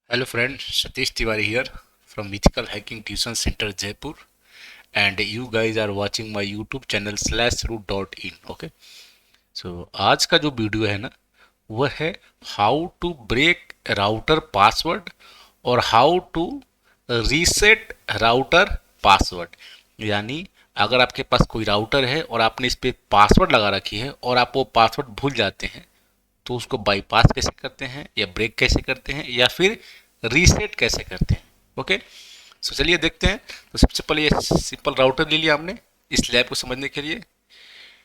Hello friend, Satish Tiwari here from Mythical Hacking Tuition Center Jaipur, and you guys are watching my YouTube channel /root.in. Okay, so आज का जो video है ना वह है how to break router password और how to reset router password. यानी अगर आपके पास कोई राउटर है और आपने इस पे पासवर्ड लगा रखी है और आप वो पासवर्ड भूल जाते हैं तो उसको बाईपास कैसे करते हैं या ब्रेक कैसे करते हैं या फिर रीसेट कैसे करते हैं। ओके, सो चलिए देखते हैं। तो सबसे पहले ये सिंपल राउटर ले लिया हमने इस लैब को समझने के लिए,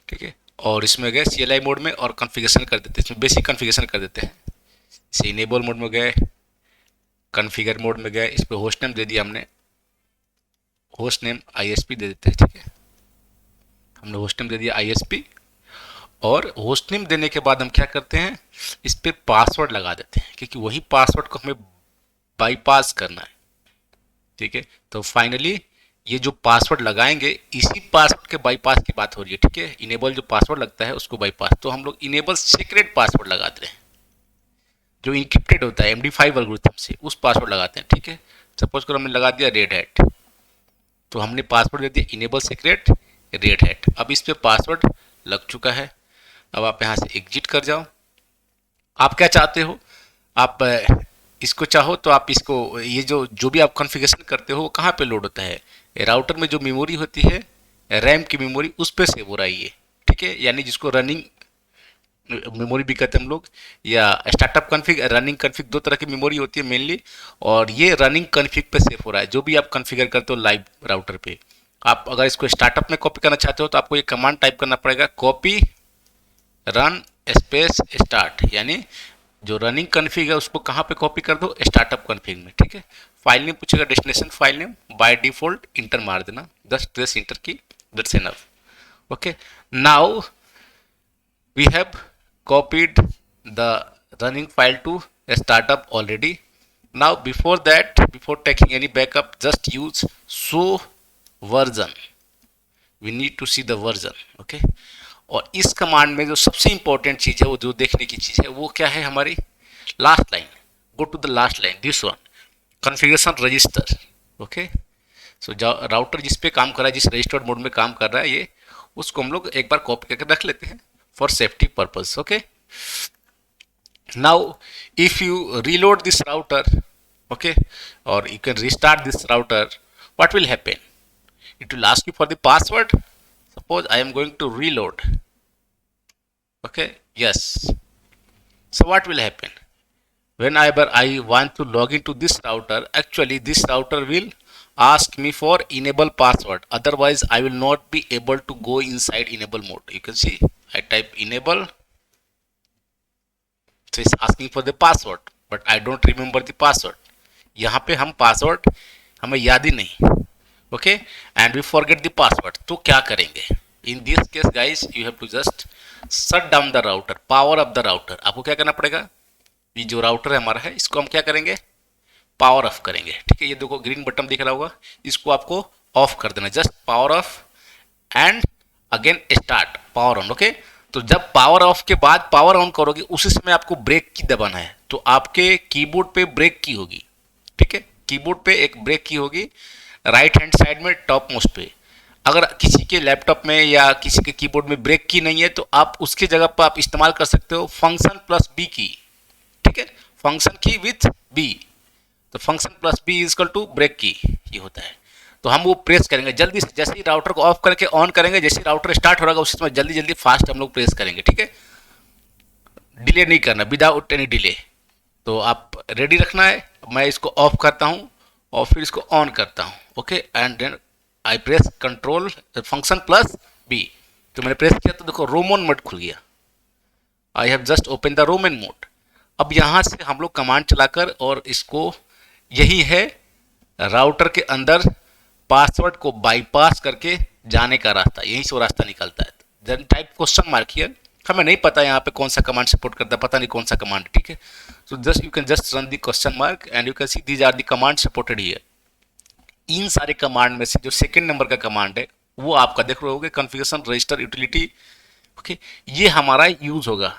ठीक है। और इसमें गए CLI मोड में और कॉन्फ़िगरेशन कर देते हैं, इसमें बेसिक कॉन्फ़िगरेशन कर देते हैं। इसे इनेबल मोड में गए, कॉन्फ़िगर मोड में गए, इस पर होस्ट नेम दे दिया हमने, होस्ट नेम ISP दे देते हैं, ठीक है। हमने होस्ट नेम दे दिया ISP और होस्ट नेम देने के बाद हम क्या करते हैं, इस पे पासवर्ड लगा देते हैं क्योंकि वही पासवर्ड को हमें बाईपास करना है, ठीक है। तो फाइनली ये जो पासवर्ड लगाएंगे इसी पासवर्ड के बाईपास की बात हो रही है, ठीक है। इनेबल जो पासवर्ड लगता है उसको बाईपास, तो हम लोग इनेबल सीक्रेट पासवर्ड लगाते हैं जो इंक्रिप्टेड होता है MD5 एल्गोरिथम से, उस पासवर्ड लगाते हैं, ठीक है। सपोज करो हमने लगा दिया रेड हैट, तो हमने पासवर्ड दे दिया इनेबल सीक्रेट रेड हैट। अब इस पे पासवर्ड लग चुका है। अब आप यहाँ से एग्जिट कर जाओ। आप क्या चाहते हो, आप इसको चाहो तो आप इसको ये जो जो भी आप कॉन्फ़िगरेशन करते हो वो कहाँ पे लोड होता है, राउटर में जो मेमोरी होती है रैम की मेमोरी उस पे सेव हो रहा है ये, ठीक है। यानी जिसको रनिंग मेमोरी भी कहते हैं हम लोग, या स्टार्टअप कॉन्फ़िग रनिंग कॉन्फ़िग, दो तरह की मेमोरी होती है मेनली। और ये रनिंग कॉन्फ़िग पे सेव हो रहा है जो भी आप कॉन्फ़िगर करते हो लाइव राउटर पे। आप अगर इसको स्टार्टअप में कॉपी करना चाहते हो तो आपको ये कमांड टाइप करना पड़ेगा, कॉपी रन स्पेस स्टार्ट। यानी जो रनिंग कॉन्फ़िग है उसको कहाँ पे कॉपी कर दो, स्टार्टअप कॉन्फ़िग में, ठीक है। फाइल नेम पूछेगा, destination file name, by default inter मार देना, 10 इंटर की, that's enough. Okay, now we have copied the running file to a startup already. Now before that, before taking any backup, just use show version. We need to see the version. Okay, और इस command में जो सबसे important चीज है, वो जो देखने की चीज है, वो क्या है हमारी last line. Go to the last line, this one, configuration register. Okay, so router जिस पे काम कर रहा है, जिस रजिस्टर्ड मोड में काम कर रहा है ये, उसको हम लोग एक बार कॉपी करके रख लेते हैं for safety purpose. Okay, now if you reload this router, okay, or you can restart this router, what will happen? It will ask you for the password. Suppose I am going to reload. Okay, yes. So what will happen whenever I want to log into this router? Actually this router will ask me for enable password, otherwise I will not be able to go inside enable mode. You can see I type enable, so it's asking for the password, but I don't remember the password. यहाँ पे हम password हमें याद ही नहीं, okay, and we forget the password. तो क्या करेंगे in this case guys, you have to just shut down the router, power up the router. आपको क्या करना पड़ेगा, ये जो राउटर है हमारा है इसको हम क्या करेंगे, पावर ऑफ करेंगे, ठीक है। ये देखो ग्रीन बटन दिख रहा होगा, इसको आपको ऑफ कर देना, just power of and again start power on. Okay, तो जब पावर ऑफ के बाद पावर ऑन करोगे उसी समय आपको ब्रेक की दबाना है, तो आपके कीबोर्ड पे ब्रेक की होगी, ठीक है। कीबोर्ड पे एक ब्रेक की होगी राइट हैंड साइड में टॉप मोस्ट पे। अगर किसी के लैपटॉप में या किसी के कीबोर्ड में ब्रेक की नहीं है तो आप उसकी जगह पर आप इस्तेमाल कर सकते हो फंक्शन प्लस बी की, ठीक है, फंक्शन की विथ बी। तो function plus B is equal to break key, ये होता है। तो हम वो प्रेस करेंगे जल्दी से, जैसे ही राउटर को ऑफ करके ऑन करेंगे, जैसे राउटर स्टार्ट हो रहा है उसी समय जल्दी जल्दी फास्ट हम लोग प्रेस करेंगे, ठीक है। डिले नहीं करना, विदाउट एनी डिले। तो आप रेडी रखना है। मैं इसको ऑफ करता हूँ और फिर इसको ऑन करता हूँ, okay, and then I press control function plus B. तो मैंने प्रेस किया तो देखो रोमन मोड खुल गया, I have just open the Roman mode. अब यहाँ से हम लोग कमांड चलाकर, और इसको यही है राउटर के अंदर पासवर्ड को बाईपास करके जाने का रास्ता, यहीं से वो रास्ता निकलता है। Then type question mark here, हमें नहीं पता यहाँ पे कौन सा कमांड सपोर्ट करता है, पता नहीं कौन सा कमांड, ठीक है। So just you can just run the question mark and you can see these are the command supported here. इन सारे कमांड में से जो सेकंड नंबर का कमांड है वो आपका देख रहे होगे, कॉन्फ़िगरेशन रजिस्टर यूटिलिटी, ओके, ये हमारा यूज होगा,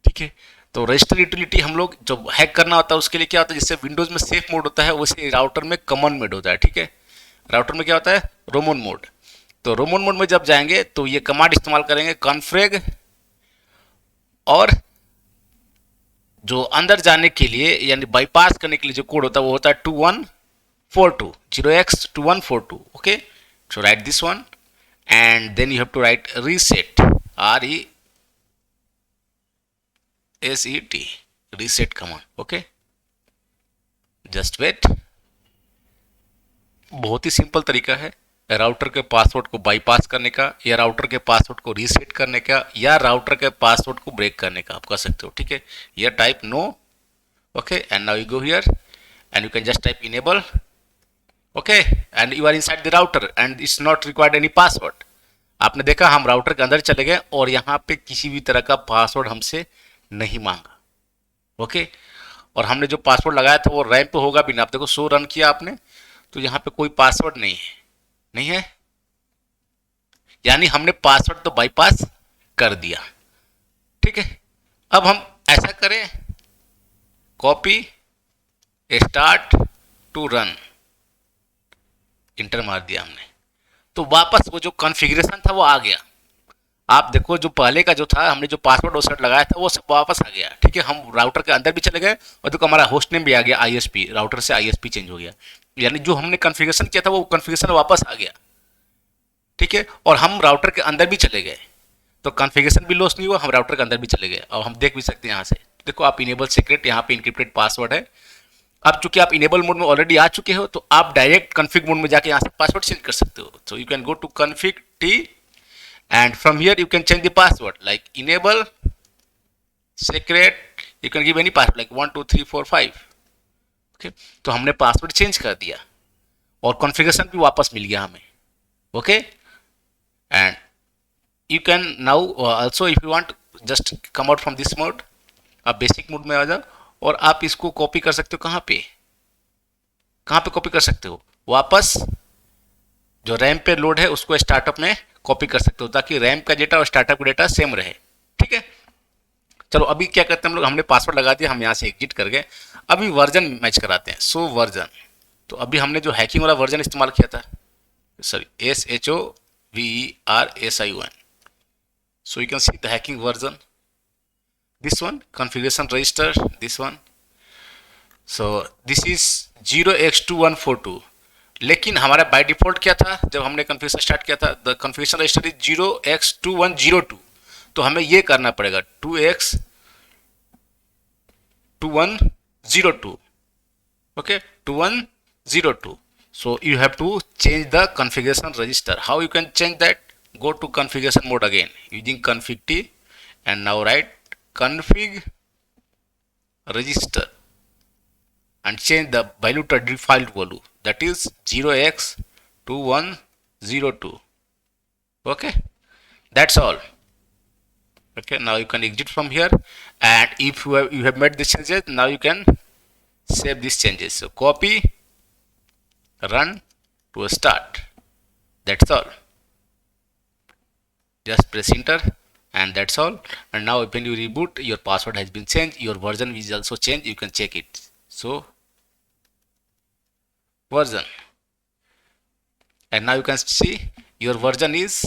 ठीक है। तो रजिस्टर यूटिलिटी हम लोग जब हैक करना होता है उसके लिए क्या होता है, जैसे विंडोज में सेफ मोड होता है वैसे राउटर में कॉमन मोड होता है, ठीक है। राउटर में क्या होता है, रोमन मोड। तो रोमन मोड में जब जाएंगे तो ये कमांड इस्तेमाल करेंगे कॉन्फ़िग, और जो अंदर जाने के लिए यानी बाईपास करने के लिए जो कोड होता है वो होता है 2142 0x2142, okay. So write this one and then you have to write reset, RESET, reset command, okay. Just wait. बहुत ही सिंपल तरीका है राउटर के पासवर्ड को बाईपास करने का, या राउटर के पासवर्ड को रीसेट करने का, या राउटर के पासवर्ड को ब्रेक करने का, आप कर सकते हो, ठीक है। ये type no, okay, and now you go here and you can just type enable, okay, and you are inside the router and it's not required any password. आपने देखा हम राउटर के अंदर चले गए और यहाँ पे किसी भी तरह का पासवर्ड हमसे नहीं मांगा, ओके। और हमने जो पासवर्ड लगाया था वो रैम पे होगा भी ना। आप देखो शो रन किया आपने तो यहाँ पे कोई पासवर्ड नहीं है, नहीं है, यानी हमने पासवर्ड तो बाईपास कर दिया, ठीक है। अब हम ऐसा करें, copy start to run, enter मार दिया हमने, तो वापस वो जो कॉन्फ़िगरेशन था वो आ गया। आप देखो जो पहले का जो था हमने जो पासवर्ड वोसवर्ड लगाया था वो सब वापस आ गया, ठीक है। हम राउटर के अंदर भी चले गए और देखो हमारा होस्ट नेम भी आ गया ISP, राउटर से ISP चेंज हो गया, यानी जो हमने कॉन्फ़िगरेशन किया था वो कॉन्फ़िगरेशन वापस आ गया, ठीक है। और हम राउटर के अंदर भी चले गए तो कॉन्फ़िगरेशन भी लॉस नहीं हुआ, हम राउटर के अंदर भी चले गए और हम देख भी सकते हैं यहाँ से। देखो आप इनेबल सीक्रेट, यहाँ पे इनक्रिप्टेड पासवर्ड है। अब चूंकि आप इनेबल मोड में ऑलरेडी आ चुके हो तो आप डायरेक्ट कॉन्फ़िग मोड में जाके यहाँ से पासवर्ड चेंज कर सकते हो। So you can go to config T and from here you can change the password like enable secret, you can give any password like 1 2 3 4 5, okay। तो हमने पासवर्ड चेंज कर दिया और कॉन्फ़िगरेशन भी वापस मिल गया हमें, okay. And you can now also if you want just come out from this mode, आप बेसिक मोड में आ जाओ और आप इसको कॉपी कर सकते हो। कहाँ पे कॉपी कर सकते हो, वापस जो रैम पे लोड है उसको स्टार्टअप में कॉपी कर सकते हो ताकि रैम का डेटा और स्टार्टअप का डेटा सेम रहे, ठीक है। चलो अभी क्या करते हैं हम लोग, हमने पासवर्ड लगा दिया, हम यहाँ से एग्जिट कर गए। अभी वर्जन मैच कराते हैं, सो वर्जन। तो अभी हमने जो हैकिंग वाला वर्जन इस्तेमाल किया था, sorry SHOVERSION, so you can see the hacking version, this one, configuration register, this one. So this is 0x2142, लेकिन हमारा बाय डिफॉल्ट क्या था जब हमने कॉन्फ़िगरेशन स्टार्ट किया था, the configuration register is 0x2102। तो हमें ये करना पड़ेगा 2x2102, okay, 2102। So you have to change the configuration register. How you can change that, go to configuration mode again using config T and now write config register and change the value to default value, that is 0x2102, okay, that's all, okay. Now you can exit from here and if you have made these changes, now you can save these changes. So copy, run to start, that's all. Just press enter and that's all. And now when you reboot, your password has been changed, your version is also changed, you can check it. So version, and now you can see your version is,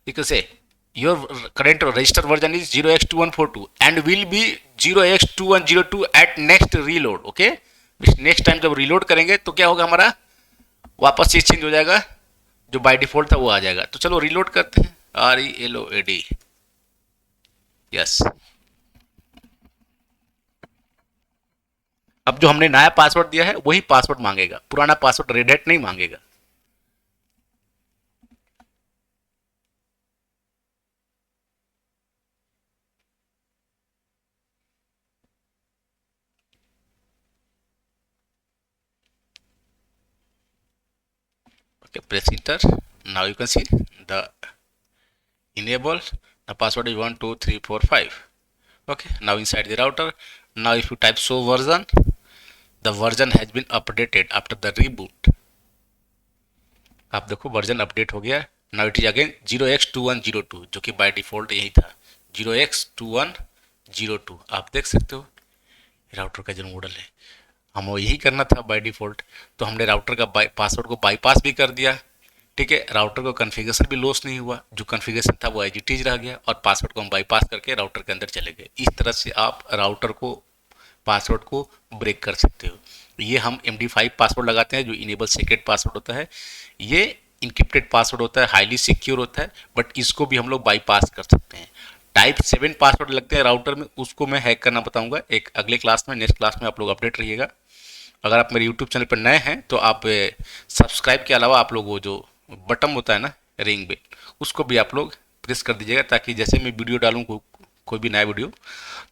you can say your current register version is 0x2142 and will be 0x2102 at next reload, okay। Next time जब reload करेंगे तो क्या होगा, हमारा वापस से change हो जाएगा, जो बाय डिफॉल्ट था वो आ जाएगा। तो चलो रीलोड करते हैं, RELOAD, यस। अब जो हमने नया पासवर्ड दिया है वही पासवर्ड मांगेगा, पुराना पासवर्ड रेड हैट नहीं मांगेगा। Okay, press enter. Now you can see the enable, the password is 1 2 3 4 5, okay। Now inside the router, now if you type show version, the version has been updated after the reboot। आप देखो version update हो गया। Now it is again 0x2102 जो कि by default यही था। 0x2102 आप देख सकते हो राउटर का जो मॉडल है। हमें यही करना था बाय डिफ़ॉल्ट, तो हमने राउटर का पासवर्ड को बाईपास भी कर दिया। ठीक है, राउटर को कॉन्फ़िगरेशन भी लॉस नहीं हुआ, जो कॉन्फ़िगरेशन था वो एज इट इज रह गया और पासवर्ड को हम बाईपास करके राउटर के अंदर चले गए। इस तरह से आप राउटर को पासवर्ड को ब्रेक कर सकते हो। ये हम MD5 पासवर्ड लगाते हैं जो इनेबल सीक्रेट पासवर्ड होता है। ये इनक्रिप्टेड पासवर्ड होता है, हाईली सिक्योर होता है, बट इसको भी हम लोग बाईपास कर सकते हैं। टाइप 7 पासवर्ड लगते हैं राउटर में, उसको मैं हैक करना बताऊंगा एक अगले क्लास में, नेक्स्ट क्लास में आप लोग अपडेट रहिएगा। अगर आप मेरे यूट्यूब चैनल पर नए हैं तो आप सब्सक्राइब के अलावा आप लोग वो जो बटन होता है ना रिंग बेल, उसको भी आप लोग प्रेस कर दीजिएगा, ताकि जैसे मैं वीडियो डालूँ कोई भी नया वीडियो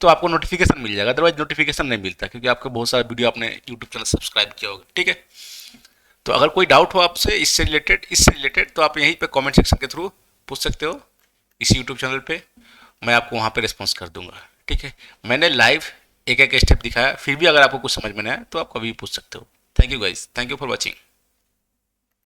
तो आपको नोटिफिकेशन मिल जाएगा। अदरवाइज नोटिफिकेशन नहीं मिलता, क्योंकि आपका बहुत सारा वीडियो आपने यूट्यूब चैनल सब्सक्राइब किया होगा। ठीक है, तो अगर कोई डाउट हो आपसे इससे रिलेटेड तो आप यहीं पे कमेंट सेक्शन के थ्रू पूछ सकते हो इस यूट्यूब चैनल पे, मैं आपको वहाँ पे रिस्पॉन्स कर दूंगा। ठीक है, मैंने लाइव एक एक स्टेप दिखाया, फिर भी अगर आपको कुछ समझ में नहीं आया तो आप कभी भी पूछ सकते हो। Thank you guys, thank you for watching.